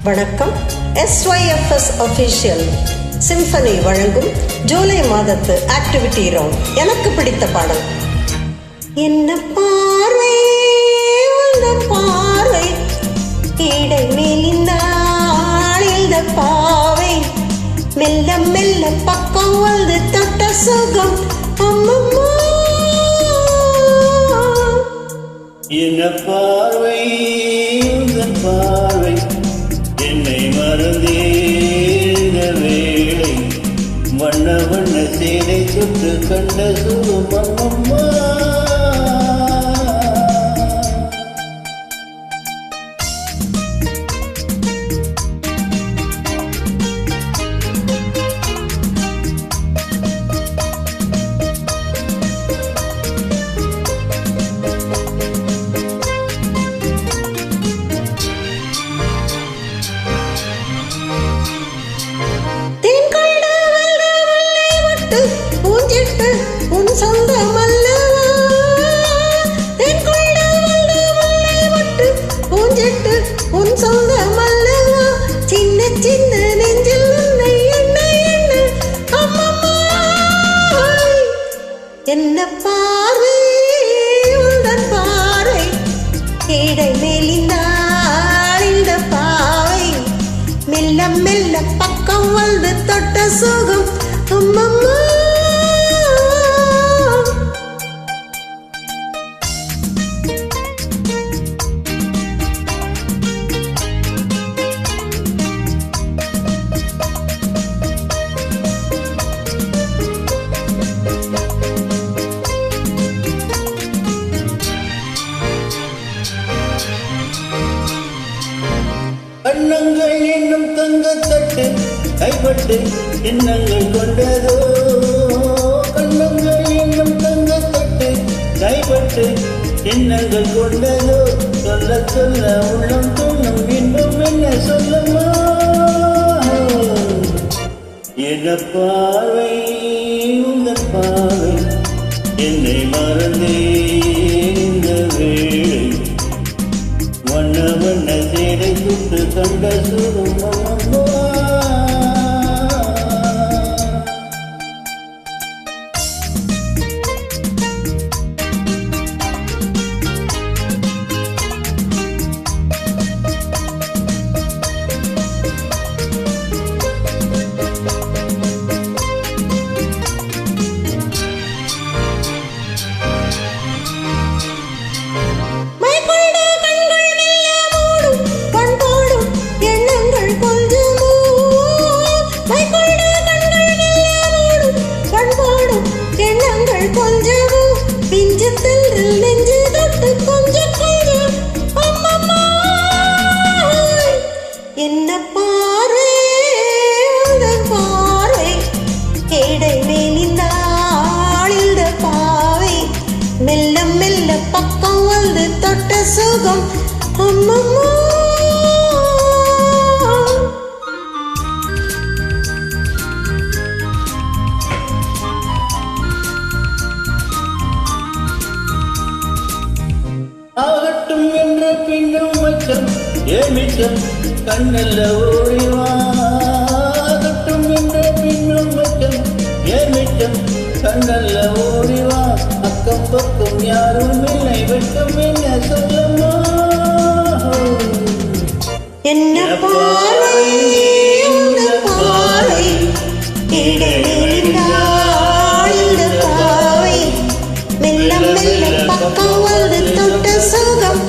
வணக்கம். SYFS official symphony வழங்கும் ஜூலை மாதத்து ஆக்டிவிட்டி ரவுண்ட். எனக்கு பிடித்த பாடல். என்ன பார்வை பார்வை இடை மேலிந்த பாவை மெல்ல மெல்ல பக்கம் வந்து தொட்ட சுகம் அம்மம்மா. என்ன பார்வை பார்வை என்னை மறந்தேந்த வேளை வண்ண வண்ண சேலை சுட்டு கண்ட சுகம் அம்மம்மா. பூஞ்சிட்டு உன் சொந்தம் அல்லவா, தென் கொண்ட வல்லை வட்டு பூஞ்சிட்டு உன் சொந்தம் அல்லவா, சின்ன சின்ன நெஞ்சில் உன்னை என்ன என்ன அம்மம்மா. என்ன பார்வை உந்தன் பார்வை இடை மேலிந்த பாவை மெல்ல மெல்ல பக்கம் வந்து தொட்ட சுகம் அம்மம்மா. கண்ணங்கள் என்னும் தங்கத்தட்டு கைப்பட்டு எண்ணங்கள் கொண்டதோ, கண்ணங்கள் என்னும் தங்கத்தட்டு கைப்பட்டு எண்ணங்கள் கொண்டதோ, சொல்ல சொல்ல உள்ளம் துண்ணும் இன்னும் என்ன சொல்லமா. என்ன பார்வை உங்கள் பார்வை என்னை மறந்தே இந்த வேளை வண்ண வண்ண சேலை சுட்டு கண்ட சுகம் அம்மம்மா. என்ன பாரு பாறை இடை மேலிந்த பாவை மெல்ல மெல்ல பக்கம் வந்து தொட்ட சுகம் அம்மம்மா. ஆகட்டும் என்ற பின்னும் மச்சம் ஏமிச்சம் கண்ணல்ல ஓடிவாகட்டும் என்ற பின்னும் மச்சம் ஏமிச்சம் கண்ணல்ல ஓடிவா. அக்கம் பக்கம் யாரும் இல்லை வெட்கம் என்ன சொல்லமா. என்ன பார்வை பார்வை இடை மேலிந்த பாவை மெல்ல மெல்ல பக்கம் வந்து தொட்ட சுகம்